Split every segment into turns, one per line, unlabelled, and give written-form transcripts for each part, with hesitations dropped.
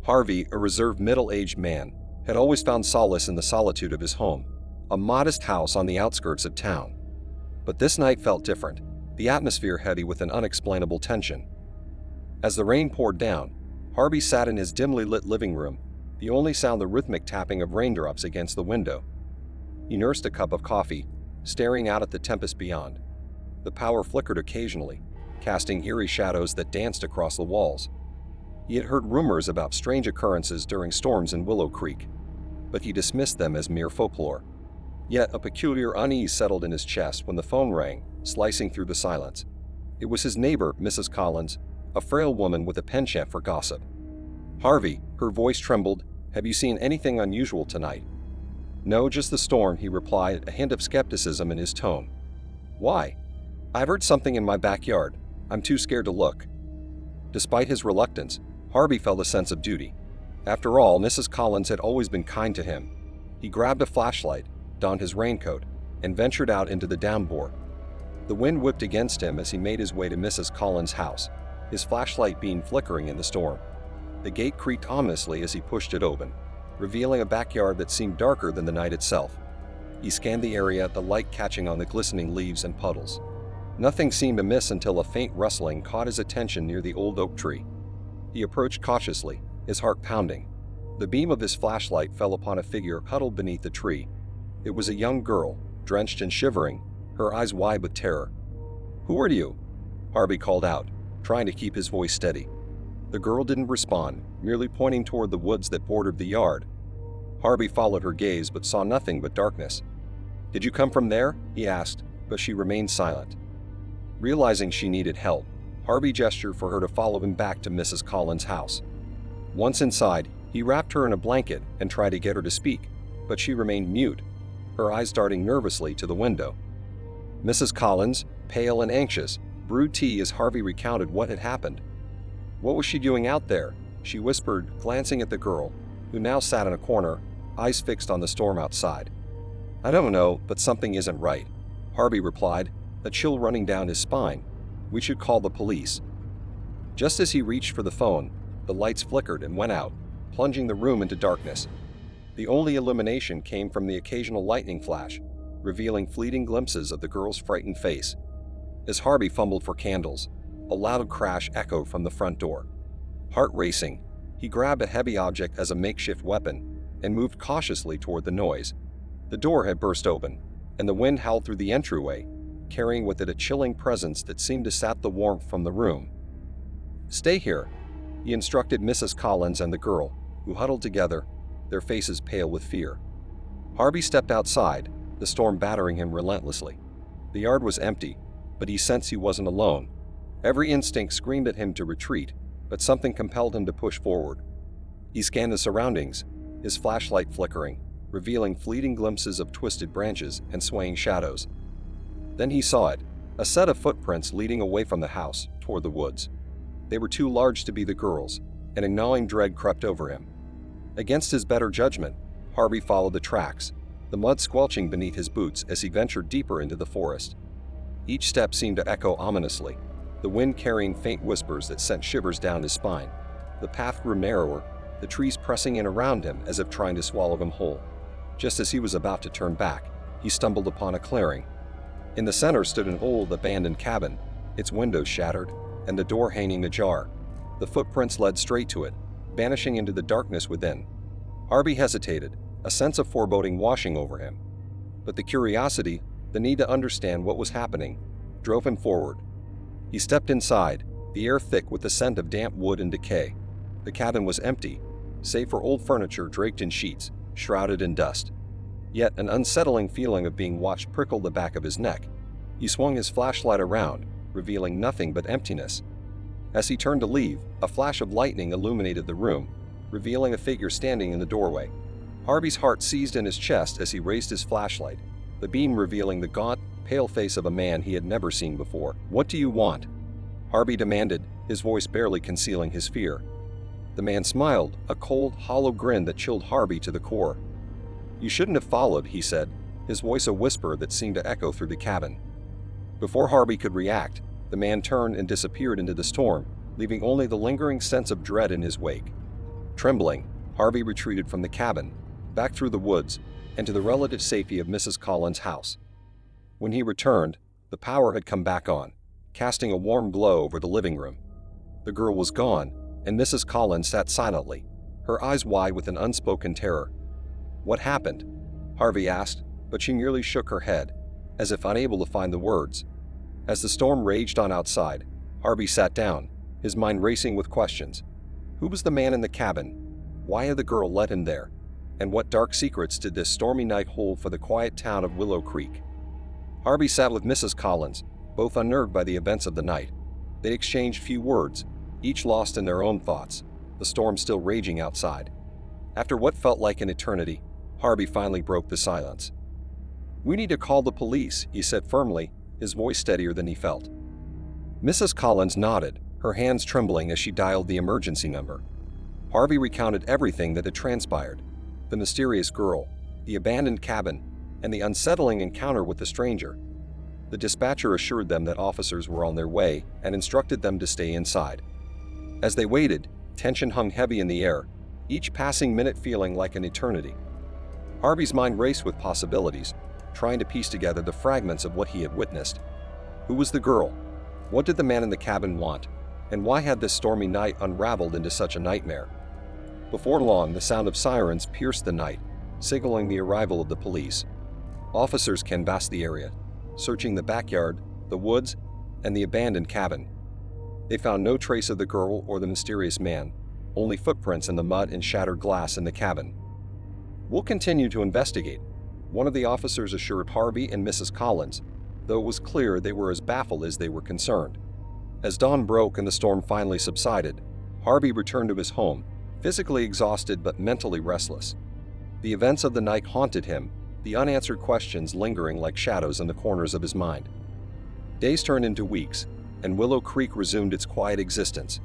Harvey, a reserved middle-aged man, had always found solace in the solitude of his home, a modest house on the outskirts of town. But this night felt different, the atmosphere heavy with an unexplainable tension. As the rain poured down, Harvey sat in his dimly lit living room, the only sound the rhythmic tapping of raindrops against the window. He nursed a cup of coffee, staring out at the tempest beyond. The power flickered occasionally, casting eerie shadows that danced across the walls. He had heard rumors about strange occurrences during storms in Willow Creek, but he dismissed them as mere folklore. Yet a peculiar unease settled in his chest when the phone rang, slicing through the silence. It was his neighbor, Mrs. Collins, a frail woman with a penchant for gossip. "Harvey," her voice trembled, "have you seen anything unusual tonight?" "No, just the storm," he replied, a hint of skepticism in his tone. "Why?" "I've heard something in my backyard. I'm too scared to look." Despite his reluctance, Harvey felt a sense of duty. After all, Mrs. Collins had always been kind to him. He grabbed a flashlight, donned his raincoat, and ventured out into the downpour. The wind whipped against him as he made his way to Mrs. Collins' house, his flashlight beam flickering in the storm. The gate creaked ominously as he pushed it open, revealing a backyard that seemed darker than the night itself. He scanned the area, the light catching on the glistening leaves and puddles. Nothing seemed amiss until a faint rustling caught his attention near the old oak tree. He approached cautiously, his heart pounding. The beam of his flashlight fell upon a figure huddled beneath the tree. It was a young girl, drenched and shivering, her eyes wide with terror. "Who are you?" Harvey called out, trying to keep his voice steady. The girl didn't respond, merely pointing toward the woods that bordered the yard. Harvey followed her gaze but saw nothing but darkness. "Did you come from there?" he asked, but she remained silent. Realizing she needed help, Harvey gestured for her to follow him back to Mrs. Collins' house. Once inside, he wrapped her in a blanket and tried to get her to speak, but she remained mute, her eyes darting nervously to the window. Mrs. Collins, pale and anxious, brewed tea as Harvey recounted what had happened. "What was she doing out there?" she whispered, glancing at the girl, who now sat in a corner, eyes fixed on the storm outside. "I don't know, but something isn't right," Harvey replied, a chill running down his spine. "We should call the police." Just as he reached for the phone, the lights flickered and went out, plunging the room into darkness. The only illumination came from the occasional lightning flash, revealing fleeting glimpses of the girl's frightened face. As Harvey fumbled for candles, a loud crash echoed from the front door. Heart racing, he grabbed a heavy object as a makeshift weapon and moved cautiously toward the noise. The door had burst open, and the wind howled through the entryway, carrying with it a chilling presence that seemed to sap the warmth from the room. "Stay here," he instructed Mrs. Collins and the girl, who huddled together, their faces pale with fear. Harvey stepped outside, the storm battering him relentlessly. The yard was empty, but he sensed he wasn't alone. Every instinct screamed at him to retreat, but something compelled him to push forward. He scanned the surroundings, his flashlight flickering, revealing fleeting glimpses of twisted branches and swaying shadows. Then he saw it, a set of footprints leading away from the house, toward the woods. They were too large to be the girls, and a gnawing dread crept over him. Against his better judgment, Harvey followed the tracks, the mud squelching beneath his boots as he ventured deeper into the forest. Each step seemed to echo ominously, the wind carrying faint whispers that sent shivers down his spine. The path grew narrower, the trees pressing in around him as if trying to swallow him whole. Just as he was about to turn back, he stumbled upon a clearing. In the center stood an old, abandoned cabin, its windows shattered, and the door hanging ajar. The footprints led straight to it, vanishing into the darkness within. Harvey hesitated, a sense of foreboding washing over him. But the curiosity, the need to understand what was happening, drove him forward. He stepped inside, the air thick with the scent of damp wood and decay. The cabin was empty, save for old furniture draped in sheets, shrouded in dust. Yet an unsettling feeling of being watched prickled the back of his neck. He swung his flashlight around, revealing nothing but emptiness. As he turned to leave, a flash of lightning illuminated the room, revealing a figure standing in the doorway. Harvey's heart seized in his chest as he raised his flashlight, the beam revealing the gaunt, pale face of a man he had never seen before. "What do you want?" Harvey demanded, his voice barely concealing his fear. The man smiled, a cold, hollow grin that chilled Harvey to the core. "You shouldn't have followed," he said, his voice a whisper that seemed to echo through the cabin. Before Harvey could react, the man turned and disappeared into the storm, leaving only the lingering sense of dread in his wake. Trembling, Harvey retreated from the cabin, back through the woods, and to the relative safety of Mrs. Collins' house. When he returned, the power had come back on, casting a warm glow over the living room. The girl was gone, and Mrs. Collins sat silently, her eyes wide with an unspoken terror. "What happened?" Harvey asked, but she merely shook her head, as if unable to find the words. As the storm raged on outside, Harvey sat down, his mind racing with questions. Who was the man in the cabin? Why had the girl led him there? And what dark secrets did this stormy night hold for the quiet town of Willow Creek? Harvey sat with Mrs. Collins, both unnerved by the events of the night. They exchanged few words, each lost in their own thoughts, the storm still raging outside. After what felt like an eternity, Harvey finally broke the silence. "We need to call the police," he said firmly, his voice steadier than he felt. Mrs. Collins nodded, her hands trembling as she dialed the emergency number. Harvey recounted everything that had transpired: the mysterious girl, the abandoned cabin, and the unsettling encounter with the stranger. The dispatcher assured them that officers were on their way and instructed them to stay inside. As they waited, tension hung heavy in the air, each passing minute feeling like an eternity. Harvey's mind raced with possibilities, trying to piece together the fragments of what he had witnessed. Who was the girl? What did the man in the cabin want? And why had this stormy night unraveled into such a nightmare? Before long, the sound of sirens pierced the night, signaling the arrival of the police. Officers canvassed the area, searching the backyard, the woods, and the abandoned cabin. They found no trace of the girl or the mysterious man, only footprints in the mud and shattered glass in the cabin. "We'll continue to investigate," one of the officers assured Harvey and Mrs. Collins, though it was clear they were as baffled as they were concerned. As dawn broke and the storm finally subsided, Harvey returned to his home, physically exhausted but mentally restless. The events of the night haunted him, the unanswered questions lingering like shadows in the corners of his mind. Days turned into weeks, and Willow Creek resumed its quiet existence.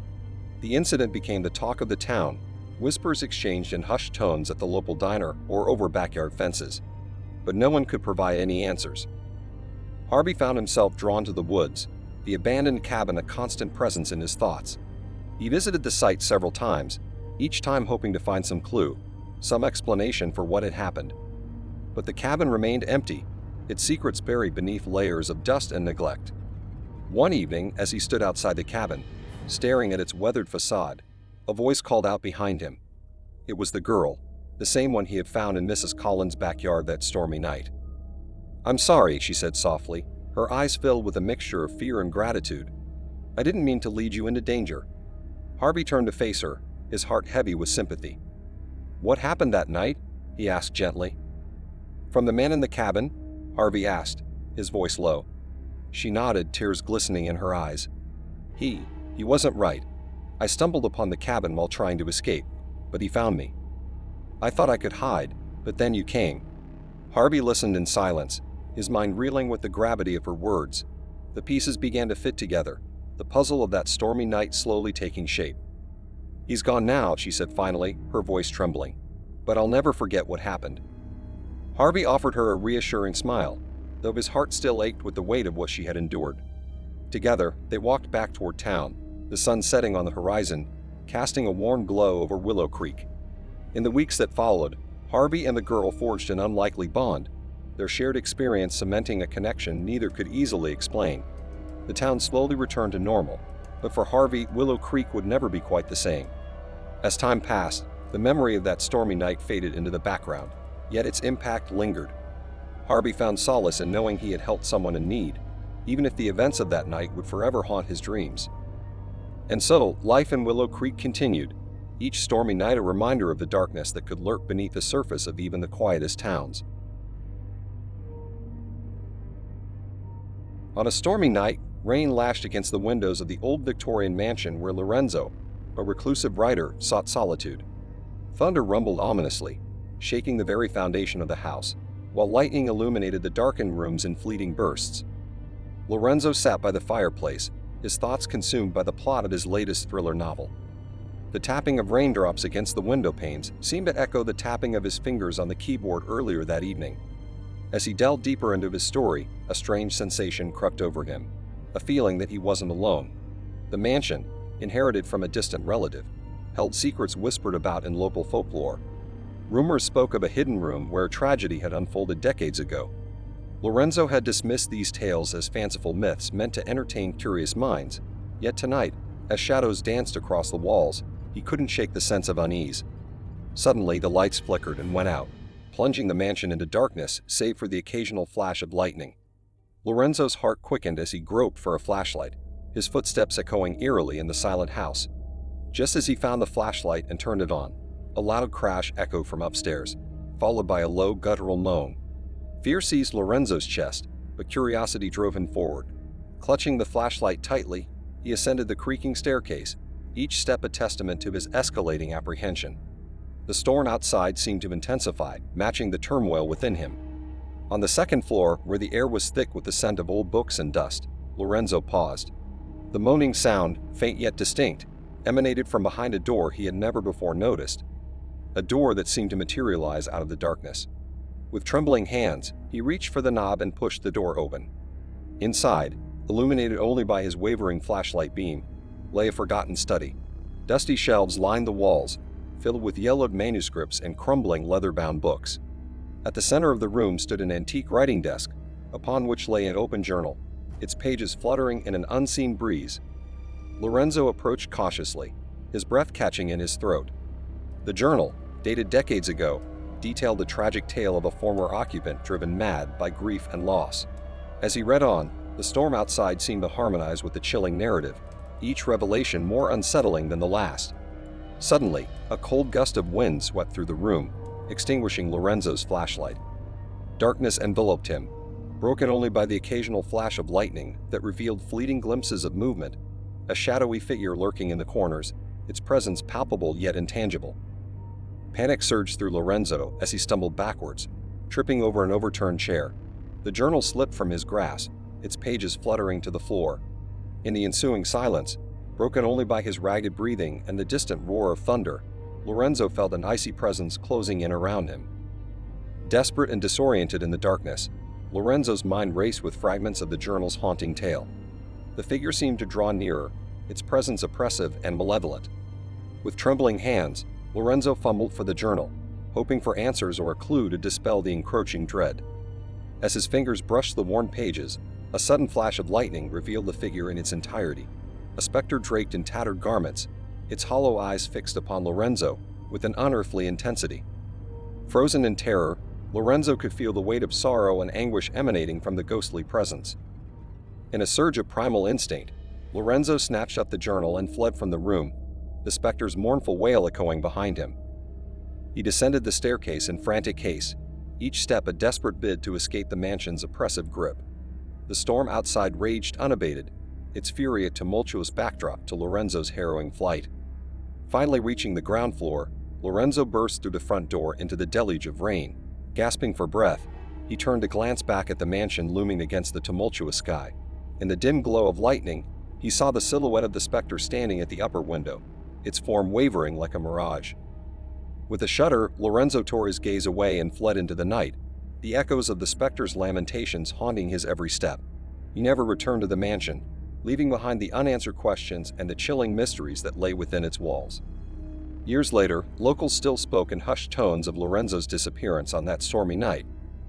The incident became the talk of the town, whispers exchanged in hushed tones at the local diner or over backyard fences. But no one could provide any answers. Harvey found himself drawn to the woods, the abandoned cabin a constant presence in his thoughts. He visited the site several times, each time hoping to find some clue, some explanation for what had happened. But the cabin remained empty, its secrets buried beneath layers of dust and neglect. One evening, as he stood outside the cabin, staring at its weathered facade, a voice called out behind him. It was the girl, the same one he had found in Mrs. Collins' backyard that stormy night. "I'm sorry," she said softly, her eyes filled with a mixture of fear and gratitude. "I didn't mean to lead you into danger." Harvey turned to face her, his heart heavy with sympathy. "What happened that night?" he asked gently. "From the man in the cabin?" Harvey asked, his voice low. She nodded, tears glistening in her eyes. He wasn't right. I stumbled upon the cabin while trying to escape, but he found me. I thought I could hide, but then you came." Harvey listened in silence, his mind reeling with the gravity of her words. The pieces began to fit together, the puzzle of that stormy night slowly taking shape. "He's gone now," she said finally, her voice trembling. "But I'll never forget what happened." Harvey offered her a reassuring smile, though his heart still ached with the weight of what she had endured. Together, they walked back toward town, the sun setting on the horizon, casting a warm glow over Willow Creek. In the weeks that followed, Harvey and the girl forged an unlikely bond, their shared experience cementing a connection neither could easily explain. The town slowly returned to normal, but for Harvey, Willow Creek would never be quite the same. As time passed, the memory of that stormy night faded into the background, yet its impact lingered. Harvey found solace in knowing he had helped someone in need, even if the events of that night would forever haunt his dreams. And so, life in Willow Creek continued, each stormy night a reminder of the darkness that could lurk beneath the surface of even the quietest towns. On a stormy night, rain lashed against the windows of the old Victorian mansion where Lorenzo, a reclusive writer, sought solitude. Thunder rumbled ominously, shaking the very foundation of the house, while lightning illuminated the darkened rooms in fleeting bursts. Lorenzo sat by the fireplace, his thoughts consumed by the plot of his latest thriller novel. The tapping of raindrops against the window panes seemed to echo the tapping of his fingers on the keyboard earlier that evening. As he delved deeper into his story, a strange sensation crept over him, a feeling that he wasn't alone. The mansion, inherited from a distant relative, held secrets whispered about in local folklore. Rumors spoke of a hidden room where a tragedy had unfolded decades ago. Lorenzo had dismissed these tales as fanciful myths meant to entertain curious minds, yet tonight, as shadows danced across the walls, he couldn't shake the sense of unease. Suddenly, the lights flickered and went out, plunging the mansion into darkness save for the occasional flash of lightning. Lorenzo's heart quickened as he groped for a flashlight, his footsteps echoing eerily in the silent house. Just as he found the flashlight and turned it on, a loud crash echoed from upstairs, followed by a low, guttural moan. Fear seized Lorenzo's chest, but curiosity drove him forward. Clutching the flashlight tightly, he ascended the creaking staircase, each step a testament to his escalating apprehension. The storm outside seemed to intensify, matching the turmoil within him. On the second floor, where the air was thick with the scent of old books and dust, Lorenzo paused. The moaning sound, faint yet distinct, emanated from behind a door he had never before noticed, a door that seemed to materialize out of the darkness. With trembling hands, he reached for the knob and pushed the door open. Inside, illuminated only by his wavering flashlight beam, lay a forgotten study. Dusty shelves lined the walls, filled with yellowed manuscripts and crumbling leather-bound books. At the center of the room stood an antique writing desk, upon which lay an open journal, its pages fluttering in an unseen breeze. Lorenzo approached cautiously, his breath catching in his throat. The journal, dated decades ago, detailed the tragic tale of a former occupant driven mad by grief and loss. As he read on, the storm outside seemed to harmonize with the chilling narrative, each revelation more unsettling than the last. Suddenly, a cold gust of wind swept through the room, extinguishing Lorenzo's flashlight. Darkness enveloped him, broken only by the occasional flash of lightning that revealed fleeting glimpses of movement, a shadowy figure lurking in the corners, its presence palpable yet intangible. Panic surged through Lorenzo as he stumbled backwards, tripping over an overturned chair. The journal slipped from his grasp, its pages fluttering to the floor. In the ensuing silence, broken only by his ragged breathing and the distant roar of thunder, Lorenzo felt an icy presence closing in around him. Desperate and disoriented in the darkness, Lorenzo's mind raced with fragments of the journal's haunting tale. The figure seemed to draw nearer, its presence oppressive and malevolent. With trembling hands, Lorenzo fumbled for the journal, hoping for answers or a clue to dispel the encroaching dread. As his fingers brushed the worn pages, a sudden flash of lightning revealed the figure in its entirety, a specter draped in tattered garments, its hollow eyes fixed upon Lorenzo with an unearthly intensity. Frozen in terror, Lorenzo could feel the weight of sorrow and anguish emanating from the ghostly presence. In a surge of primal instinct, Lorenzo snatched up the journal and fled from the room, the specter's mournful wail echoing behind him. He descended the staircase in frantic haste, each step a desperate bid to escape the mansion's oppressive grip. The storm outside raged unabated, its fury a tumultuous backdrop to Lorenzo's harrowing flight. Finally reaching the ground floor, Lorenzo burst through the front door into the deluge of rain. Gasping for breath, he turned to glance back at the mansion looming against the tumultuous sky. In the dim glow of lightning, he saw the silhouette of the specter standing at the upper window, its form wavering like a mirage. With a shudder, Lorenzo tore his gaze away and fled into the night, the echoes of the specter's lamentations haunting his every step. He never returned to the mansion, leaving behind the unanswered questions and the chilling mysteries that lay within its walls. Years later, locals still spoke in hushed tones of Lorenzo's disappearance on that stormy night,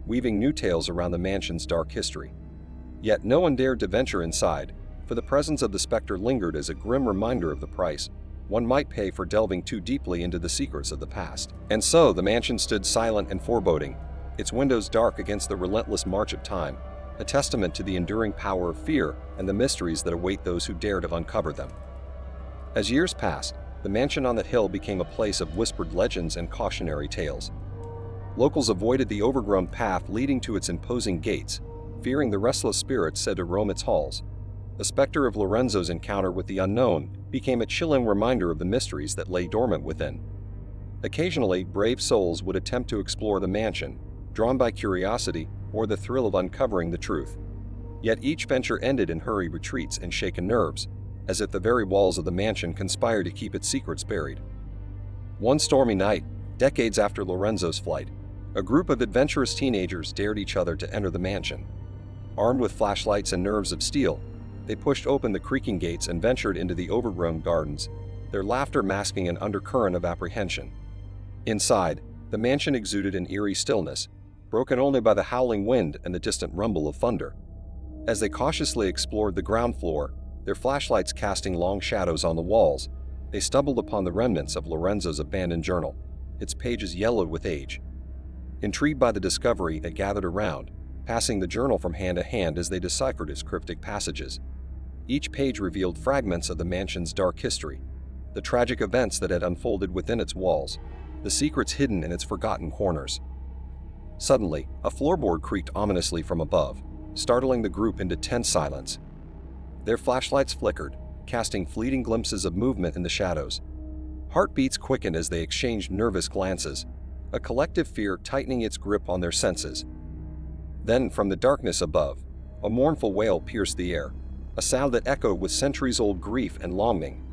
weaving new tales around the mansion's dark history. Yet no one dared to venture inside, for the presence of the specter lingered as a grim reminder of the price one might pay for delving too deeply into the secrets of the past. And so the mansion stood silent and foreboding, its windows dark against the relentless march of time, a testament to the enduring power of fear and the mysteries that await those who dare to uncover them. As years passed, the mansion on the hill became a place of whispered legends and cautionary tales. Locals avoided the overgrown path leading to its imposing gates, fearing the restless spirits said to roam its halls. The specter of Lorenzo's encounter with the unknown became a chilling reminder of the mysteries that lay dormant within. Occasionally, brave souls would attempt to explore the mansion, drawn by curiosity or the thrill of uncovering the truth. Yet each venture ended in hurried retreats and shaken nerves, as if the very walls of the mansion conspired to keep its secrets buried. One stormy night, decades after Lorenzo's flight, a group of adventurous teenagers dared each other to enter the mansion. Armed with flashlights and nerves of steel, They pushed open the creaking gates and ventured into the overgrown gardens, their laughter masking an undercurrent of apprehension. Inside, the mansion exuded an eerie stillness, broken only by the howling wind and the distant rumble of thunder. As they cautiously explored the ground floor, their flashlights casting long shadows on the walls, they stumbled upon the remnants of Lorenzo's abandoned journal, its pages yellowed with age. Intrigued by the discovery, they gathered around, passing the journal from hand to hand as they deciphered its cryptic passages. Each page revealed fragments of the mansion's dark history, the tragic events that had unfolded within its walls, the secrets hidden in its forgotten corners. Suddenly, a floorboard creaked ominously from above, startling the group into tense silence. Their flashlights flickered, casting fleeting glimpses of movement in the shadows. Heartbeats quickened as they exchanged nervous glances, a collective fear tightening its grip on their senses. Then, from the darkness above, a mournful wail pierced the air, a sound that echoed with centuries-old grief and longing.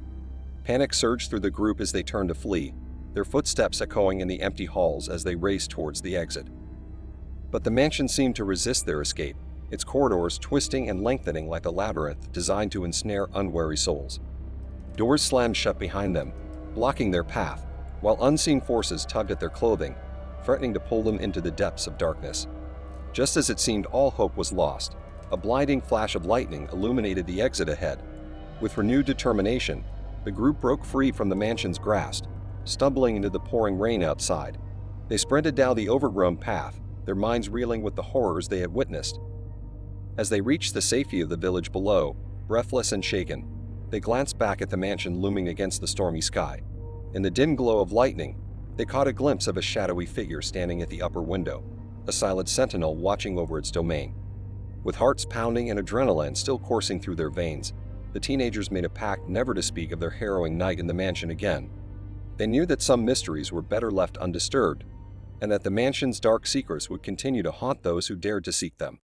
Panic surged through the group as they turned to flee, their footsteps echoing in the empty halls as they raced towards the exit. But the mansion seemed to resist their escape, its corridors twisting and lengthening like a labyrinth designed to ensnare unwary souls. Doors slammed shut behind them, blocking their path, while unseen forces tugged at their clothing, threatening to pull them into the depths of darkness. Just as it seemed all hope was lost, a blinding flash of lightning illuminated the exit ahead. With renewed determination, the group broke free from the mansion's grasp, stumbling into the pouring rain outside. They sprinted down the overgrown path, their minds reeling with the horrors they had witnessed. As they reached the safety of the village below, breathless and shaken, they glanced back at the mansion looming against the stormy sky. In the dim glow of lightning, they caught a glimpse of a shadowy figure standing at the upper window, a silent sentinel watching over its domain. With hearts pounding and adrenaline still coursing through their veins, the teenagers made a pact never to speak of their harrowing night in the mansion again. They knew that some mysteries were better left undisturbed, and that the mansion's dark secrets would continue to haunt those who dared to seek them.